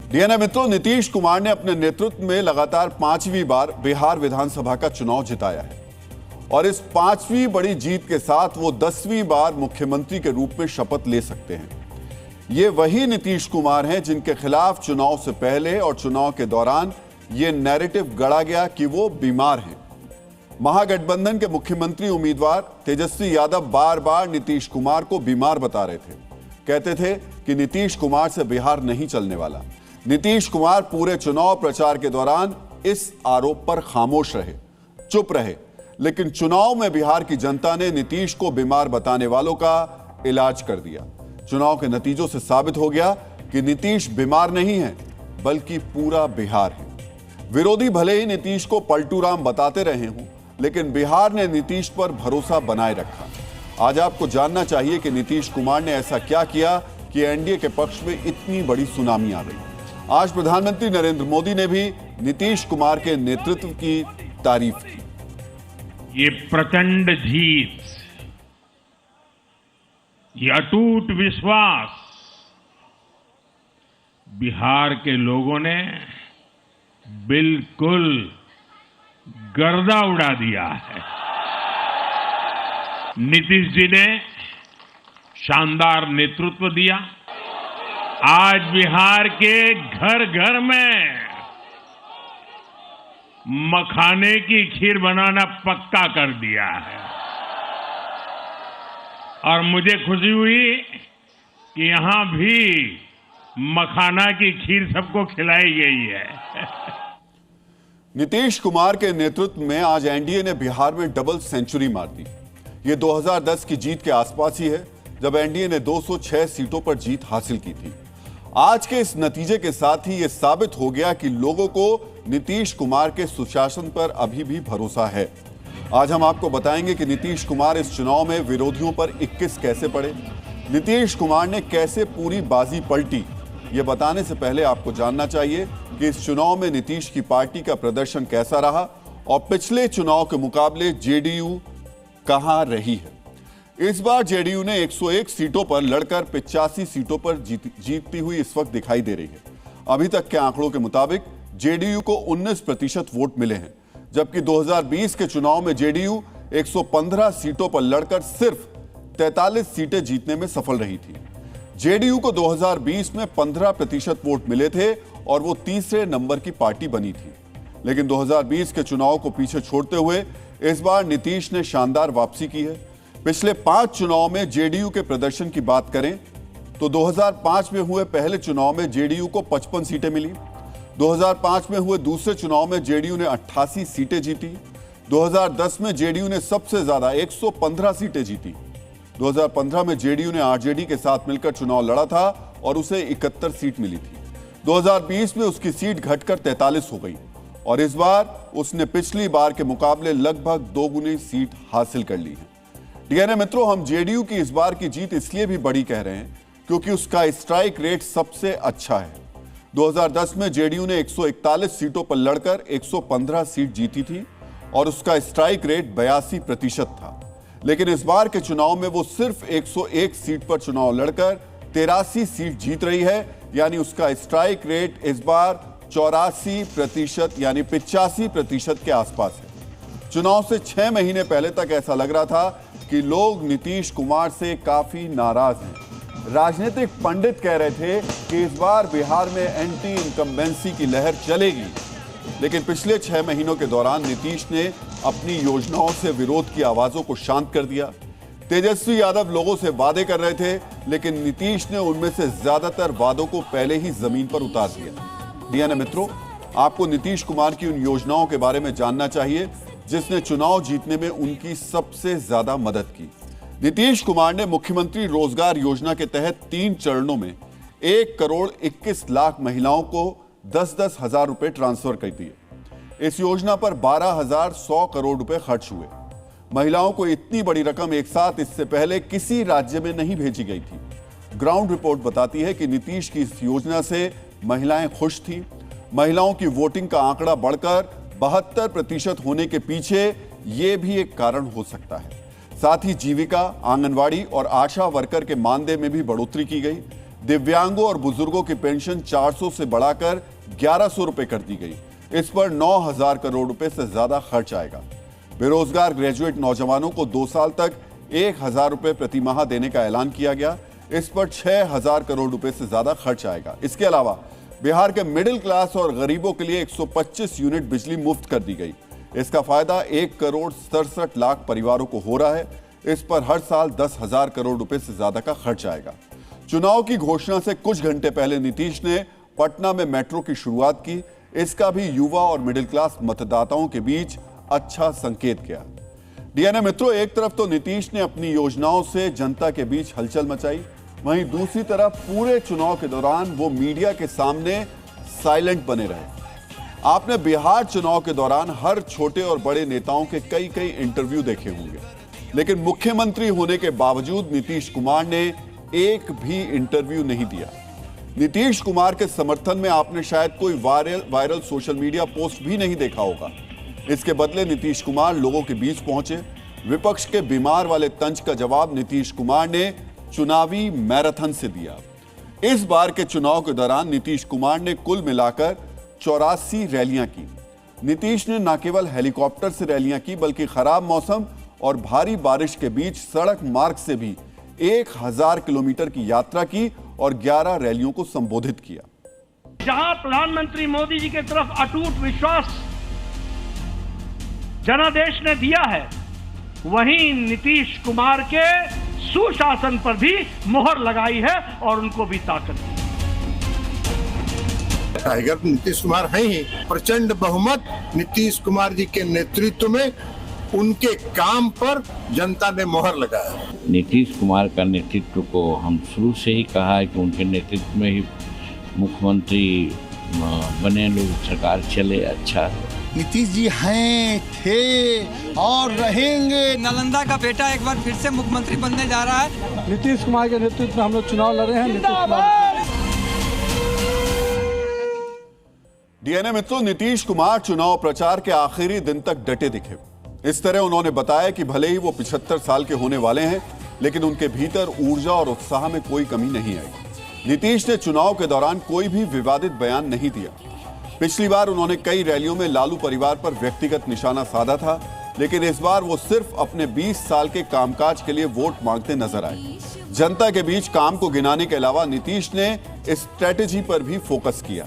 DNA मित्रों, नीतीश कुमार ने अपने नेतृत्व में लगातार 5वीं बार बिहार विधानसभा का चुनाव जिताया है और इस 5वीं बड़ी जीत के साथ वो 10वीं बार मुख्यमंत्री के रूप में शपथ ले सकते हैं। ये वही नीतीश कुमार हैं जिनके खिलाफ चुनाव से पहले और चुनाव के दौरान ये नैरेटिव गढ़ा गया कि वो बीमार हैं। महागठबंधन के मुख्यमंत्री उम्मीदवार तेजस्वी यादव बार बार नीतीश कुमार को बीमार बता रहे थे। कहते थे कि नीतीश कुमार से बिहार नहीं चलने वाला। नीतीश कुमार पूरे चुनाव प्रचार के दौरान इस आरोप पर खामोश रहे, चुप रहे, लेकिन चुनाव में बिहार की जनता ने नीतीश को बीमार बताने वालों का इलाज कर दिया। चुनाव के नतीजों से साबित हो गया कि नीतीश बीमार नहीं है, बल्कि पूरा बिहार है। विरोधी भले ही नीतीश को पलटू राम बताते रहे हों, लेकिन बिहार ने नीतीश पर भरोसा बनाए रखा। आज आपको जानना चाहिए कि नीतीश कुमार ने ऐसा क्या किया कि एनडीए के पक्ष में इतनी बड़ी सुनामी आ गई। आज प्रधानमंत्री नरेंद्र मोदी ने भी नीतीश कुमार के नेतृत्व की तारीफ की। ये प्रचंड जीत, ये अटूट विश्वास बिहार के लोगों ने बिल्कुल गर्दा उड़ा दिया है। नीतीश जी ने शानदार नेतृत्व दिया। आज बिहार के घर घर में मखाने की खीर बनाना पक्का कर दिया है और मुझे खुशी हुई कि यहां भी मखाना की खीर सबको खिलाई गई है। नीतीश कुमार के नेतृत्व में आज एनडीए ने बिहार में डबल सेंचुरी मार दी। ये 2010 की जीत के आसपास ही है, जब एनडीए ने 206 सीटों पर जीत हासिल की थी। आज के इस नतीजे के साथ ही यह साबित हो गया कि लोगों को नीतीश कुमार के सुशासन पर अभी भी भरोसा है। आज हम आपको बताएंगे कि नीतीश कुमार इस चुनाव में विरोधियों पर 21 कैसे पड़े, नीतीश कुमार ने कैसे पूरी बाजी पलटी। ये बताने से पहले आपको जानना चाहिए कि इस चुनाव में नीतीश की पार्टी का प्रदर्शन कैसा रहा और पिछले चुनाव के मुकाबले जेडीयू कहां रही है। इस बार जेडीयू ने 101 सीटों पर लड़कर 85 सीटों पर जीतती हुई इस वक्त दिखाई दे रही है। अभी तक के आंकड़ों के मुताबिक जेडीयू को 19% वोट मिले हैं, जबकि 2020 के चुनाव में जेडीयू 115 सीटों पर लड़कर सिर्फ 43 सीटें जीतने में सफल रही थी। जेडीयू को 2020 में 15% वोट मिले थे और वो तीसरे नंबर की पार्टी बनी थी। लेकिन 2020 के चुनाव को पीछे छोड़ते हुए इस बार नीतीश ने शानदार वापसी की है। पिछले 5 चुनाव में जेडीयू के प्रदर्शन की बात करें तो 2005 में हुए पहले चुनाव में जेडीयू को 55 सीटें मिली। 2005 में हुए दूसरे चुनाव में जेडीयू ने 88 सीटें जीती। 2010 में जेडीयू ने सबसे ज्यादा 115 सीटें जीती। 2015 में जेडीयू ने आरजेडी के साथ मिलकर चुनाव लड़ा था और उसे 71 सीट मिली थी। 2020 में उसकी सीट घटकर 43 हो गई और इस बार उसने पिछली बार के मुकाबले लगभग 2 गुनी सीट हासिल कर ली है। डीएनए मित्रों, हम जेडीयू की इस बार की जीत इसलिए भी बड़ी कह रहे हैं क्योंकि उसका स्ट्राइक रेट सबसे अच्छा है। 2010 में जेडीयू ने 141 सीटों पर लड़कर 115 सीट जीती थी और उसका स्ट्राइक रेट 82% था। लेकिन इस बार के चुनाव में वो सिर्फ 101 सीट पर चुनाव लड़कर 83 सीट जीत रही है, यानी उसका स्ट्राइक रेट इस बार 84% यानी 85% के आसपास है। चुनाव से 6 महीने पहले तक ऐसा लग रहा था कि लोग नीतीश कुमार से काफी नाराज हैं। राजनीतिक पंडित कह रहे थे कि इस बार बिहार में एंटी इनकम्बेंसी की लहर चलेगी, लेकिन पिछले 6 महीनों के दौरान नीतीश ने अपनी योजनाओं से विरोध की आवाजों को शांत कर दिया। तेजस्वी यादव लोगों से वादे कर रहे थे, लेकिन नीतीश ने उनमें से ज्यादातर वादों को पहले ही जमीन पर उतार दिया। डीएनए मित्रों, आपको नीतीश कुमार की उन योजनाओं के बारे में जानना चाहिए जिसने चुनाव जीतने में उनकी सबसे ज्यादा मदद की। नीतीश कुमार ने मुख्यमंत्री रोजगार योजना के तहत 3 चरणों में 1 करोड़ 21 लाख महिलाओं को 10-10 हजार रुपए ट्रांसफर कर दिए। इस योजना पर 12,100 करोड़ रुपए खर्च हुए। महिलाओं को इतनी बड़ी रकम एक साथ इससे पहले किसी राज्य में नहीं भेजी गई थी। ग्राउंड रिपोर्ट बताती है कि नीतीश की इस योजना से महिलाएं खुश थी। महिलाओं की वोटिंग का आंकड़ा बढ़कर 72% होने के पीछे यह भी एक कारण हो सकता है। साथ ही जीविका, आंगनवाड़ी और आशा वर्कर के मानदेय में भी बढ़ोतरी की गई। दिव्यांगों और बुजुर्गों की पेंशन 400 से बढ़ाकर 1100 रुपए कर दी गई। इस पर 9000 करोड़ रुपए से ज्यादा खर्च आएगा। बेरोजगार ग्रेजुएट नौजवानों को 2 साल तक 1000 रुपए प्रति माह देने का ऐलान किया गया। इस पर 6000 करोड़ रुपए से ज्यादा खर्च आएगा। इसके अलावा बिहार के मिडिल क्लास और गरीबों के लिए 125 यूनिट बिजली मुफ्त कर दी गई। इसका फायदा 1 करोड़ 67 लाख परिवारों को हो रहा है। इस पर हर साल 10,000 करोड़ रुपए से ज्यादा का खर्च आएगा। चुनाव की घोषणा से कुछ घंटे पहले नीतीश ने पटना में मेट्रो की शुरुआत की। इसका भी युवा और मिडिल क्लास मतदाताओं के बीच अच्छा संकेत गया। डीएनए मित्रों, एक तरफ तो नीतीश ने अपनी योजनाओं से जनता के बीच हलचल मचाई, वहीं दूसरी तरफ पूरे चुनाव के दौरान वो मीडिया के सामने साइलेंट बने रहे। आपने बिहार चुनाव के दौरान हर छोटे और बड़े नेताओं के कई इंटरव्यू देखे होंगे, लेकिन मुख्यमंत्री होने के बावजूद नीतीश कुमार ने एक भी इंटरव्यू नहीं दिया। नीतीश कुमार के समर्थन में आपने शायद कोई वायरल सोशल मीडिया पोस्ट भी नहीं देखा होगा। इसके बदले नीतीश कुमार लोगों के बीच पहुंचे। विपक्ष के बीमार वाले तंज का जवाब नीतीश कुमार ने चुनावी मैराथन से दिया। इस बार के चुनाव के दौरान नीतीश कुमार ने कुल मिलाकर 84 रैलियां की। नीतीश ने न केवल हेलीकॉप्टर से रैलियां की, बल्कि खराब मौसम और भारी बारिश के बीच सड़क मार्ग से भी 1000 किलोमीटर की यात्रा की और 11 रैलियों को संबोधित किया। जहां प्रधानमंत्री मोदी जी की तरफ अटूट विश्वास जनादेश ने दिया है, वहीं नीतीश कुमार के सुशासन पर भी मोहर लगाई है और उनको भी ताकत दी। टाइगर नीतीश कुमार है ही। प्रचंड बहुमत नीतीश कुमार जी के नेतृत्व में, उनके काम पर जनता ने मोहर लगाया। नीतीश कुमार का नेतृत्व को हम शुरू से ही कहा है कि उनके नेतृत्व में ही मुख्यमंत्री बने, लोग सरकार चले, अच्छा है। नीतीश जी हैं, थे और रहेंगे। नालंदा का बेटा एक बार फिर से मुख्यमंत्री बनने जा रहा है। नीतीश कुमार के नेतृत्व में हम लोग चुनाव लड़ रहे हैं। डीएनए मित्रों, नीतीश कुमार चुनाव प्रचार के आखिरी दिन तक डटे दिखे। इस तरह उन्होंने बताया कि भले ही वो 75 साल के होने वाले हैं, लेकिन उनके भीतर ऊर्जा और उत्साह में कोई कमी नहीं आई। नीतीश ने चुनाव के दौरान कोई भी विवादित बयान नहीं दिया। पिछली बार उन्होंने कई रैलियों में लालू परिवार पर व्यक्तिगत निशाना साधा था, लेकिन इस बार वो सिर्फ अपने 20 साल के कामकाज के लिए वोट मांगते नजर आए। जनता के बीच काम को गिनाने के अलावा नीतीश ने स्ट्रेटेजी पर भी फोकस किया।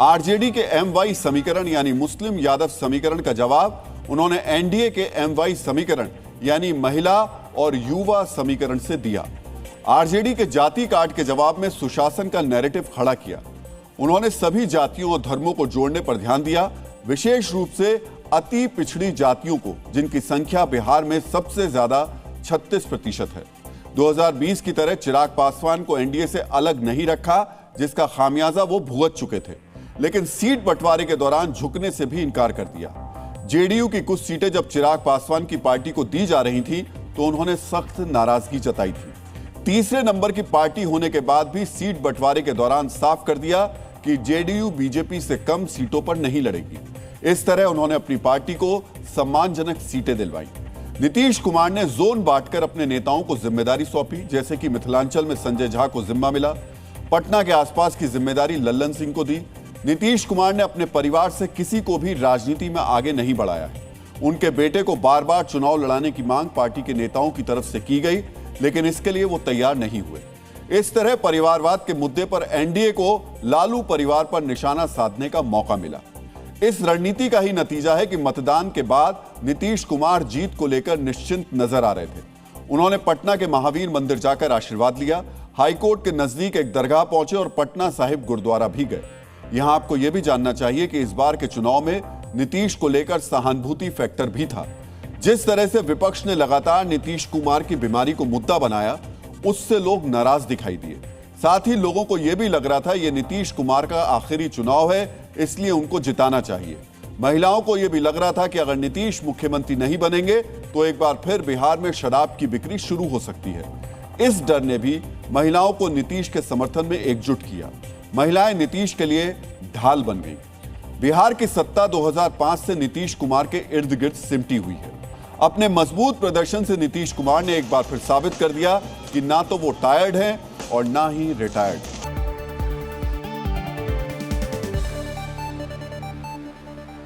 आरजेडी के MY समीकरण यानी मुस्लिम यादव समीकरण का जवाब उन्होंने एनडीए के MY समीकरण यानी महिला और युवा समीकरण से दिया। आरजेडी के जाति कार्ड के जवाब में सुशासन का नैरेटिव खड़ा किया। उन्होंने सभी जातियों और धर्मों को जोड़ने पर ध्यान दिया, विशेष रूप से अति पिछड़ी जातियों को, जिनकी संख्या बिहार में सबसे ज्यादा 36% है। 2020 की तरह चिराग पासवान को एनडीए से अलग नहीं रखा, जिसका खामियाजा वो भुगत चुके थे, लेकिन सीट बंटवारे के दौरान झुकने से भी इनकार कर दिया। जेडीयू की कुछ सीटें जब चिराग पासवान की पार्टी को दी जा रही थी तो उन्होंने सख्त नाराजगी जताई थी। तीसरे नंबर की पार्टी होने के बाद भी सीट बंटवारे के दौरान साफ कर दिया कि जेडीयू बीजेपी से कम सीटों पर नहीं लड़ेगी। इस तरह उन्होंने अपनी पार्टी को सम्मानजनक सीटें दिलवाई। नीतीश कुमार ने जोन बांटकर अपने नेताओं को जिम्मेदारी सौंपी, जैसे कि मिथिलांचल में संजय झा को जिम्मा मिला, पटना के आसपास की जिम्मेदारी लल्लन सिंह को दी। नीतीश कुमार ने अपने परिवार से किसी को भी राजनीति में आगे नहीं बढ़ाया है। उनके बेटे को बार बार चुनाव लड़ाने की मांग पार्टी के नेताओं की तरफ से की गई, लेकिन इसके लिए वो तैयार नहीं हुए। इस तरह परिवारवाद के मुद्दे पर एनडीए को लालू परिवार पर निशाना साधने का मौका मिला। इस रणनीति का ही नतीजा है कि मतदान के बाद नीतीश कुमार जीत को लेकर निश्चिंत नजर आ रहे थे। उन्होंने पटना के महावीर मंदिर जाकर आशीर्वाद लिया, हाईकोर्ट के नजदीक एक दरगाह पहुंचे और पटना साहिब गुरुद्वारा भी गए। यहां आपको यह भी जानना चाहिए कि इस बार के चुनाव में नीतीश को लेकर सहानुभूति फैक्टर भी था। जिस तरह से विपक्ष ने लगातार नीतीश कुमार की बीमारी को मुद्दा बनाया, उससे लोग नाराज दिखाई दिए। साथ ही लोगों को यह भी लग रहा था यह नीतीश कुमार का आखिरी चुनाव है, इसलिए उनको जिताना चाहिए। महिलाओं को यह भी लग रहा था कि अगर नीतीश मुख्यमंत्री नहीं बनेंगे तो एक बार फिर बिहार में शराब की बिक्री शुरू हो सकती है। इस डर ने भी महिलाओं को नीतीश के समर्थन में एकजुट किया। महिलाएं नीतीश के लिए ढाल बन गई। बिहार की सत्ता 2005 से नीतीश कुमार के इर्द गिर्द सिमटी हुई है। अपने मजबूत प्रदर्शन से नीतीश कुमार ने एक बार फिर साबित कर दिया कि ना तो वो टायर्ड हैं और ना ही रिटायर्ड।